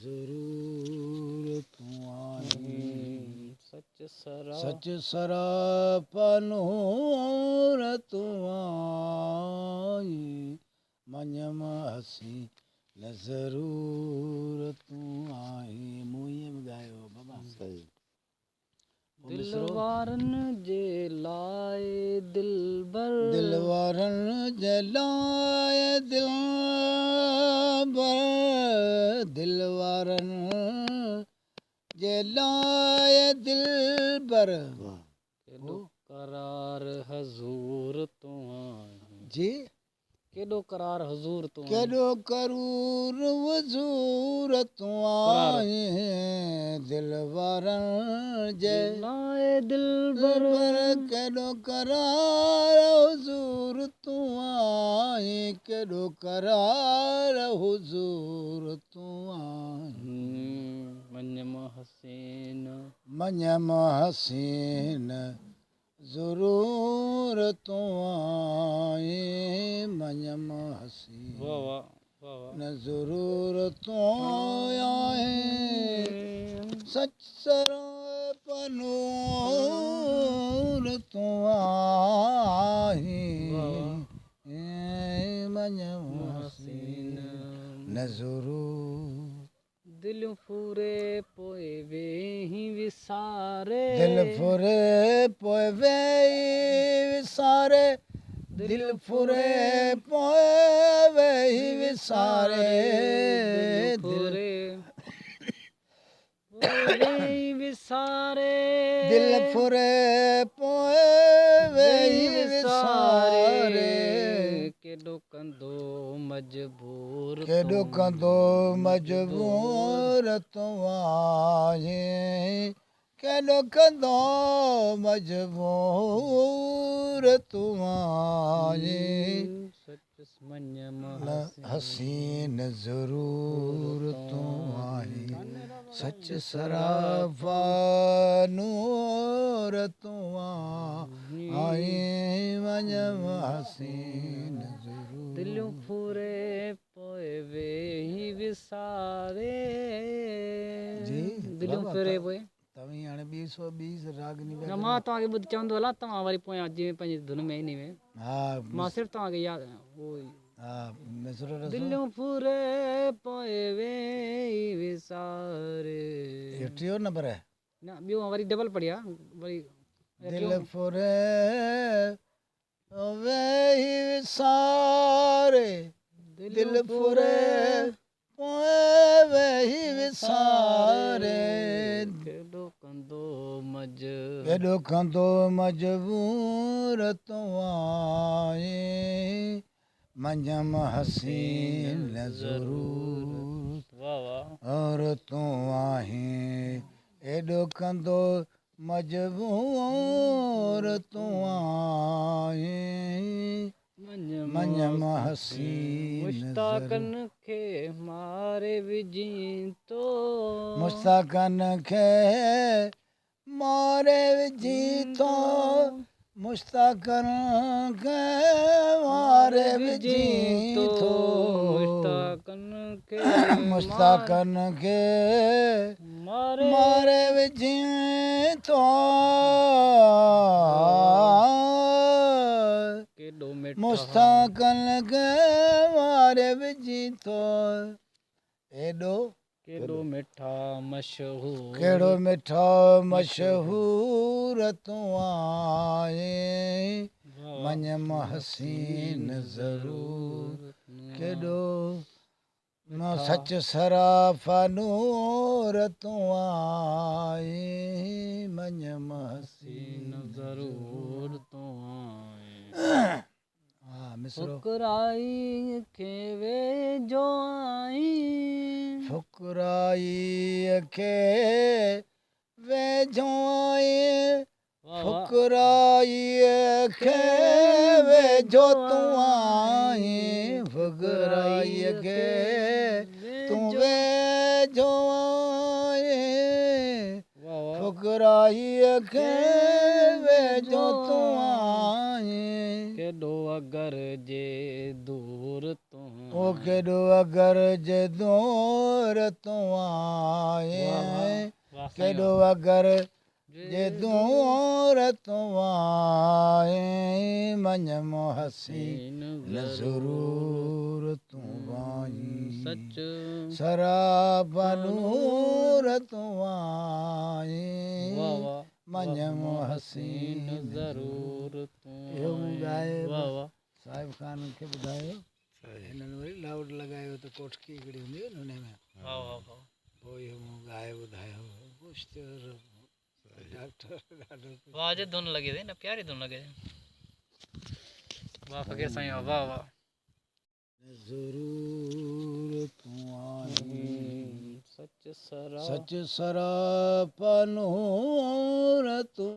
ਜ਼ਰੂਰ ਤੂੰ ਆਈ सच ਸਰਾਪਾ ਨੂਰ ਤੂੰ ਆਈ ਮਨਮ ਹਸੀ न ज़रूर तूं आहीं मुंहिं में ॻायो बाबा सही दिल वारनि जे लाइ दिलबर दिल वारनि जे लाइ दिलबर दिल वारनि जे लाइ दिलबर केॾो करार हज़ूर तूं आहीं जी केॾो करार हज़ूर तूं आहीं केॾो करूर वज़ूर तूं आहीं दिल वारनि जे लाइ दिलबर केॾो करार हुज़ूर तूं आहीं केॾो करार हुज़ूर तूं आहीं मञम हसीन मञम हसीन ज़रूर तूं आहीं मञम हसीन वाह वाह वाह वाह न ज़रूर तूं आहीं सच सराप नूर तूं आहीं मञम हसीन न ज़रूर दिलियूं फूरे पोइ वेही विसारे दिल फुरे पोइ वेही विसारे दिल फुरे पोइ वेही विसारे दिल वेही विसारे दिल फुरे पोइ वेही विसारे केॾो कंदो मजबूर केॾो कंदो मजबूर तूं आहीं केॾो कंदो मजबूर तूं आहीं सच मञम हसीन ज़रूर तूं आहीं सच सराफा नूर तूं आहीं मञम हसीन ज़रूर दिलियूं फूरे पोइ वेही विसारे जी दिलियूं फूरे पोइ तव्हीं हाणे 220 रागनी न मां तव्हांखे ॿुध चवंदो हलां तव्हां वरी पोयां जीअं पंहिंजी धुन में इन में हा मां सिर्फ़ु तव्हांखे यादि उहो ई हा मिसरो रसो दिलियूं फूरे पोइ वेही विसारे इहो टियों नंबर आहे न ॿियो वरी डबल पढ़िया वरी दिल फुरे वेही विसारे दिल फुरे पोइ वेही विसारे केॾो कंदो केॾो कंदो मजबूर तूं आहीं मञम हसीन ज़रूर वाह वाह और तूं आहीं एॾो कंदो मजबूर तूं आहीं मञम हसीन मुश्ताकनि खे मारे विझी तो मुश्ताकन खे मारे विझी थो मुश्ताकन खे मारे विझी थो मुश्ताकन खे मारे विझी थो केॾो मुश्ताकन खे मारे विझी थो एॾो केॾो मिठा मशहूर केॾो मिठा मशहूर तूं आहीं मञम हसीन ज़रूर केॾो सच सराफा नूर तूं आहीं मञम हसीन ज़रूर तूं हा मिसरो फुकराई खे वेझो आहीं फुकराई खे वेझो आहीं फुकराई खे वेझो तूं आहीं फुकराई खे तूं वेझो आहीं फुकराई खे वेझो तूं आहीं केॾो अगर जे दूर तूं ਉਹ ਕਿਡੋ ਅਗਰ ਜਦੋਂ ਰਤੋਂ ਆਏ ਕਿਡੋ ਅਗਰ ਜਦੋਂ ਰਤੋਂ ਆਏ ਮਨ ਮੁਹੱਸੀਨ ਜ਼ਰੂਰ ਤੂੰ ਵਾਈ ਸੱਚ ਸਰਾਬਾ ਨੂਰ ਤੂੰ ਆਏ ਵਾਹ ਵਾਹ ਮਨ ਮੁਹੱਸੀਨ ज़रूर तू इहो मूं ॻाए वाह वाह साहिब खान खे ॿुधायो हिननि वरी लाउड लॻायो त कोठकी हिकिड़ी हूंदी हुई न हुन में वाह वाह वाह पोइ इहो मूं ॻाए ॿुधायो ख़ुशि डॉक्टर ॾाढो वाह जे धुन लगे थे ना प्यारी धुन लगे वाह फकीर साईं वाह वाह ज़रूर तूं आई सच सरा सच सरापा नूर तूं